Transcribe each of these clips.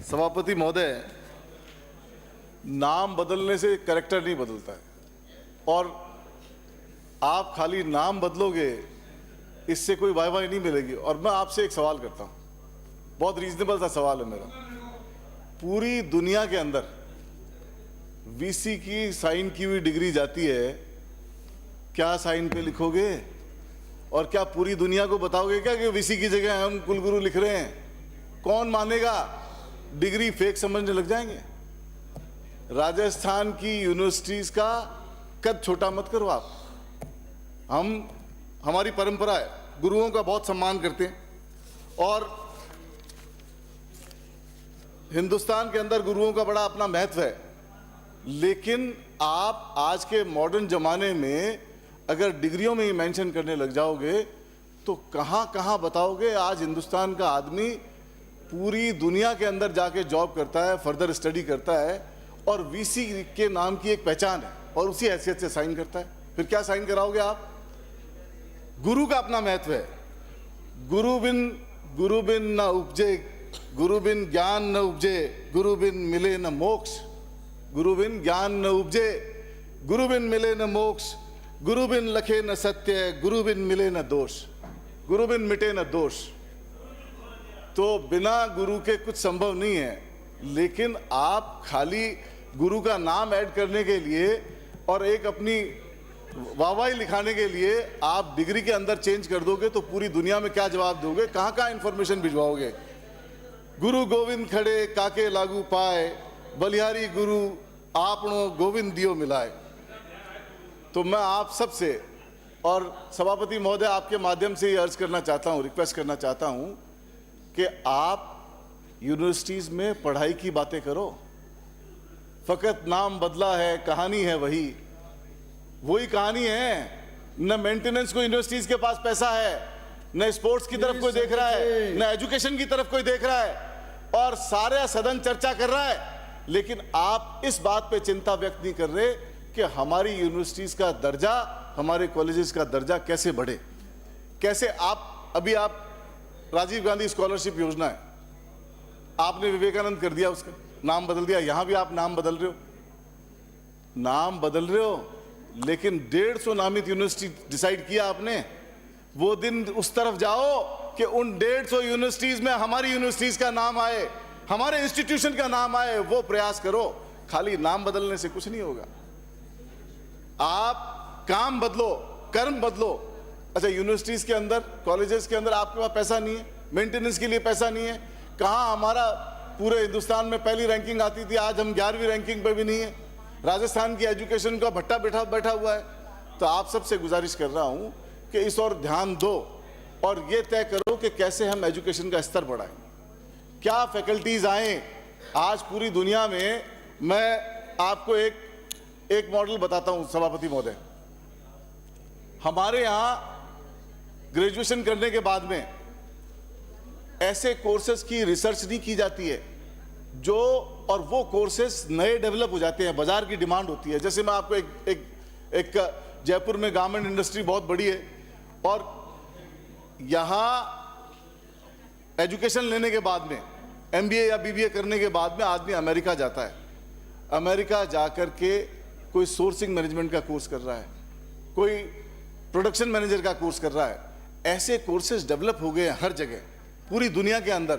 सभापति महोदय, नाम बदलने से कैरेक्टर नहीं बदलता है, और आप खाली नाम बदलोगे इससे कोई वाहवाही नहीं मिलेगी। और मैं आपसे एक सवाल करता हूं, बहुत रीजनेबल सा सवाल है मेरा। पूरी दुनिया के अंदर वीसी की साइन की हुई डिग्री जाती है, क्या साइन पे लिखोगे? और क्या पूरी दुनिया को बताओगे क्या कि वीसी की जगह हम कुलगुरु लिख रहे हैं? कौन मानेगा? डिग्री फेक समझने लग जाएंगे। राजस्थान की यूनिवर्सिटीज का कद छोटा मत करो आप। हमारी परंपरा है, गुरुओं का बहुत सम्मान करते हैं, और हिंदुस्तान के अंदर गुरुओं का बड़ा अपना महत्व है। लेकिन आप आज के मॉडर्न जमाने में अगर डिग्रियों में ही मेंशन करने लग जाओगे तो कहाँ कहाँ बताओगे? आज हिंदुस्तान का आदमी पूरी दुनिया के अंदर जाके जॉब करता है, फर्दर स्टडी करता है, और वीसी के नाम की एक पहचान है, और उसी हैसियत से साइन करता है। फिर क्या साइन कराओगे आप? गुरु का अपना महत्व है। गुरु बिन न उपजे, गुरु बिन ज्ञान न उपजे, गुरु बिन मिले न मोक्ष। गुरु बिन ज्ञान न उपजे, गुरु बिन मिले न मोक्ष, गुरु बिन लखे न सत्य, गुरु बिन मिले न दोष, गुरु बिन मिटे न दोष। तो बिना गुरु के कुछ संभव नहीं है। लेकिन आप खाली गुरु का नाम ऐड करने के लिए और एक अपनी वाहवाही लिखाने के लिए आप डिग्री के अंदर चेंज कर दोगे तो पूरी दुनिया में क्या जवाब दोगे? कहाँ कहाँ इंफॉर्मेशन भिजवाओगे? गुरु गोविंद खड़े काके लागू पाए, बलिहारी गुरु आपनो गोविंद दियो मिलाए। तो मैं आप सबसे और सभापति महोदय आपके माध्यम से ये अर्ज करना चाहता हूँ, रिक्वेस्ट करना चाहता हूँ कि आप यूनिवर्सिटीज में पढ़ाई की बातें करो। फकत नाम बदला है, कहानी है वही कहानी है। न मेंटेनेंस को यूनिवर्सिटीज के पास पैसा है, न स्पोर्ट्स की तरफ कोई देख रहा है, न एजुकेशन की तरफ कोई देख रहा है, और सारा सदन चर्चा कर रहा है। लेकिन आप इस बात पे चिंता व्यक्त नहीं कर रहे कि हमारी यूनिवर्सिटीज का दर्जा, हमारे कॉलेजेस का दर्जा कैसे बढ़े। कैसे आप राजीव गांधी स्कॉलरशिप योजना है, आपने विवेकानंद कर दिया, उसका नाम बदल दिया। यहां भी आप नाम बदल रहे हो, लेकिन 150 नामित यूनिवर्सिटी डिसाइड किया आपने। वो दिन उस तरफ जाओ कि उन 150 यूनिवर्सिटीज में हमारी यूनिवर्सिटीज का नाम आए, हमारे इंस्टीट्यूशन का नाम आए, वो प्रयास करो। खाली नाम बदलने से कुछ नहीं होगा। आप काम बदलो, कर्म बदलो। अच्छा, यूनिवर्सिटीज के अंदर, कॉलेजेस के अंदर आपके पास पैसा नहीं है, मेंटेनेंस के लिए पैसा नहीं है। कहाँ हमारा पूरे हिंदुस्तान में पहली रैंकिंग आती थी, आज हम 11वीं रैंकिंग पे भी नहीं है। राजस्थान की एजुकेशन का भट्टा बैठा हुआ है। तो आप सबसे गुजारिश कर रहा हूं कि इस ओर ध्यान दो और ये तय करो कि कैसे हम एजुकेशन का स्तर बढ़ाएं, क्या फैकल्टीज आए। आज पूरी दुनिया में मैं आपको एक मॉडल बताता हूं सभापति महोदय। हमारे यहाँ ग्रेजुएशन करने के बाद में ऐसे कोर्सेज की रिसर्च नहीं की जाती है जो, और वो कोर्सेज नए डेवलप हो जाते हैं, बाजार की डिमांड होती है। जैसे मैं आपको एक जयपुर में गारमेंट इंडस्ट्री बहुत बड़ी है, और यहाँ एजुकेशन लेने के बाद में, MBA या BBA करने के बाद में आदमी अमेरिका जाता है। अमेरिका जाकर के कोई सोर्सिंग मैनेजमेंट का कोर्स कर रहा है, कोई प्रोडक्शन मैनेजर का कोर्स कर रहा है। ऐसे कोर्सेज डेवलप हो गए हैं हर जगह पूरी दुनिया के अंदर,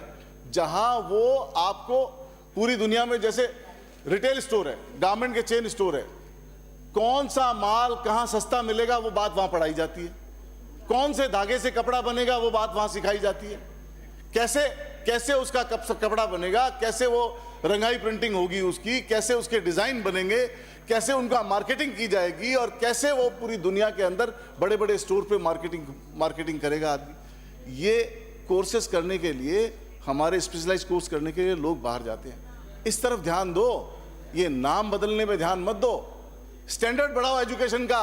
जहां वो आपको पूरी दुनिया में, जैसे रिटेल स्टोर है, गारमेंट के चेन स्टोर है, कौन सा माल कहां सस्ता मिलेगा वो बात वहां पढ़ाई जाती है। कौन से धागे से कपड़ा बनेगा वो बात वहां सिखाई जाती है। कैसे उसका कपड़ा बनेगा, कैसे वो रंगाई प्रिंटिंग होगी उसकी, कैसे उसके डिजाइन बनेंगे, कैसे उनका मार्केटिंग की जाएगी, और कैसे वो पूरी दुनिया के अंदर बड़े बड़े स्टोर पे मार्केटिंग करेगा आदमी। ये कोर्सेज करने के लिए, हमारे स्पेशलाइज्ड कोर्स करने के लिए लोग बाहर जाते हैं। इस तरफ ध्यान दो, ये नाम बदलने में ध्यान मत दो। स्टैंडर्ड बढ़ाओ एजुकेशन का।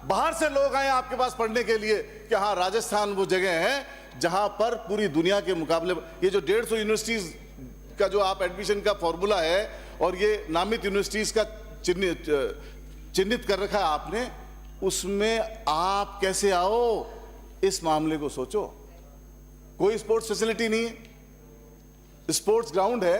बाहर से लोग आए आपके पास पढ़ने के लिए कि हाँ, राजस्थान वो जगह है जहां पर पूरी दुनिया के मुकाबले, ये जो 150 यूनिवर्सिटीज का जो आप एडमिशन का फॉर्मूला है और ये नामित यूनिवर्सिटीज का चिन्हित कर रखा है आपने, उसमें आप कैसे आओ, इस मामले को सोचो। कोई स्पोर्ट्स फैसिलिटी नहीं है, स्पोर्ट्स ग्राउंड है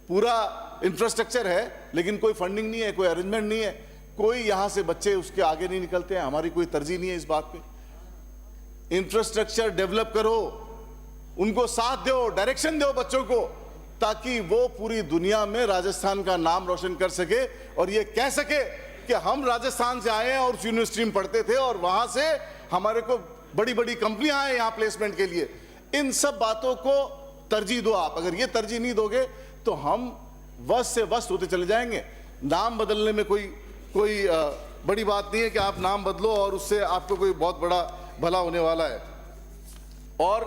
पूरा इंफ्रास्ट्रक्चर है, लेकिन कोई फंडिंग नहीं है, कोई अरेंजमेंट नहीं है, कोई यहां से बच्चे उसके आगे नहीं निकलते हैं। हमारी कोई तरजीह नहीं है इस बात पे। इंफ्रास्ट्रक्चर डेवलप करो, उनको साथ दो, डायरेक्शन दो बच्चों को, ताकि वो पूरी दुनिया में राजस्थान का नाम रोशन कर सके और ये कह सके कि हम राजस्थान से आए हैं और उस यूनिवर्सिटी में पढ़ते थे और वहां से हमारे को बड़ी बड़ी कंपनियां आए यहाँ प्लेसमेंट के लिए। इन सब बातों को तरजीह दो आप। अगर ये तरजीह नहीं दोगे तो हम वस्त से वस्त होते चले जाएंगे। नाम बदलने में कोई बड़ी बात नहीं है कि आप नाम बदलो और उससे आपको कोई बहुत बड़ा भला होने वाला है। और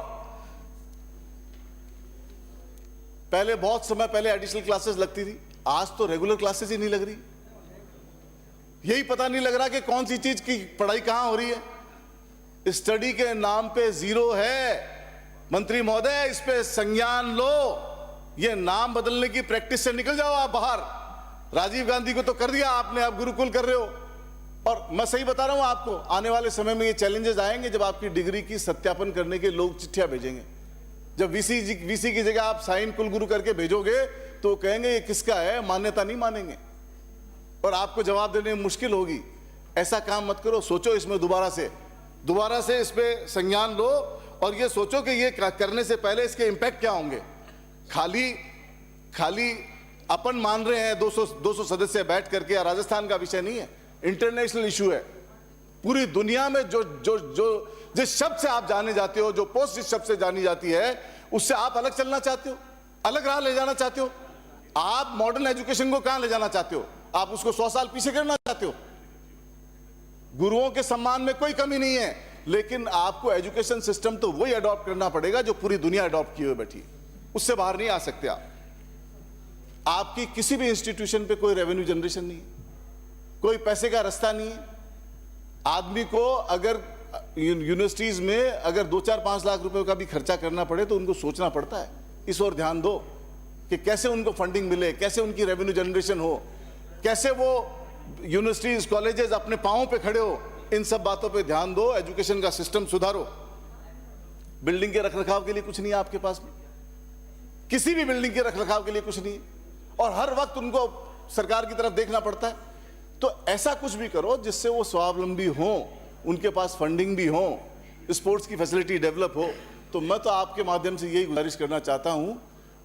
पहले बहुत समय पहले एडिशनल क्लासेस लगती थी, आज तो रेगुलर क्लासेस ही नहीं लग रही। यही पता नहीं लग रहा कि कौन सी चीज की पढ़ाई कहां हो रही है। स्टडी के नाम पे जीरो है। मंत्री महोदय, इस पे संज्ञान लो। ये नाम बदलने की प्रैक्टिस से निकल जाओ आप बाहर। राजीव गांधी को तो कर दिया आपने, अब गुरुकुल कर रहे हो। और मैं सही बता रहा हूं आपको, आने वाले समय में ये चैलेंजेस आएंगे जब आपकी डिग्री की सत्यापन करने के लोग चिट्ठियां भेजेंगे। जब वीसी की जगह आप साइन कुलगुरु करके भेजोगे तो कहेंगे ये किसका है, मान्यता नहीं मानेंगे और आपको जवाब देने में मुश्किल होगी। ऐसा काम मत करो, सोचो इसमें दोबारा से इस पे संज्ञान लो और ये सोचो कि ये करने से पहले इसके इंपैक्ट क्या होंगे। खाली अपन मान रहे हैं 200 सदस्य बैठ करके, या राजस्थान का विषय नहीं है, इंटरनेशनल इशू है। पूरी दुनिया में जो जिस शब्द से आप जाने जाते हो, जो पोस्ट जिस शब्द से जानी जाती है, उससे आप अलग चलना चाहते हो, अलग राह ले जाना चाहते हो। आप मॉडर्न एजुकेशन को कहां ले जाना चाहते हो? आप उसको 100 साल पीछे करना चाहते हो। गुरुओं के सम्मान में कोई कमी नहीं है, लेकिन आपको एजुकेशन सिस्टम तो वही अडॉप्ट करना पड़ेगा जो पूरी दुनिया अडॉप्ट किए हुए बैठी, उससे बाहर नहीं आ सकते आप। आपकी किसी भी इंस्टीट्यूशन पे कोई रेवेन्यू जनरेशन नहीं है, कोई पैसे का रास्ता नहीं है। आदमी को अगर यूनिवर्सिटीज में अगर 2-4-5 लाख रुपए का भी खर्चा करना पड़े तो उनको सोचना पड़ता है। इस ओर ध्यान दो कि कैसे उनको फंडिंग मिले, कैसे उनकी रेवेन्यू जनरेशन हो, कैसे वो यूनिवर्सिटीज कॉलेजेस अपने पांवों पे खड़े हो। इन सब बातों पे ध्यान दो, एजुकेशन का सिस्टम सुधारो। बिल्डिंग के रखरखाव के लिए कुछ नहीं है आपके पास में, किसी भी बिल्डिंग के रखरखाव के लिए कुछ नहीं है, और हर वक्त उनको सरकार की तरफ देखना पड़ता है। तो ऐसा कुछ भी करो जिससे वो स्वावलंबी हो, उनके पास फंडिंग भी हो, स्पोर्ट्स की फैसिलिटी डेवलप हो। तो मैं तो आपके माध्यम से यही गुजारिश करना चाहता हूं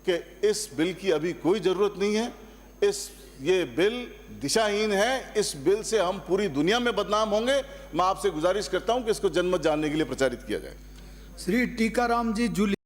कि इस बिल की अभी कोई जरूरत नहीं है। ये बिल दिशाहीन है, इस बिल से हम पूरी दुनिया में बदनाम होंगे। मैं आपसे गुजारिश करता हूं कि इसको जनमत जानने के लिए प्रचारित किया जाए। श्री टीकाराम जी जूली।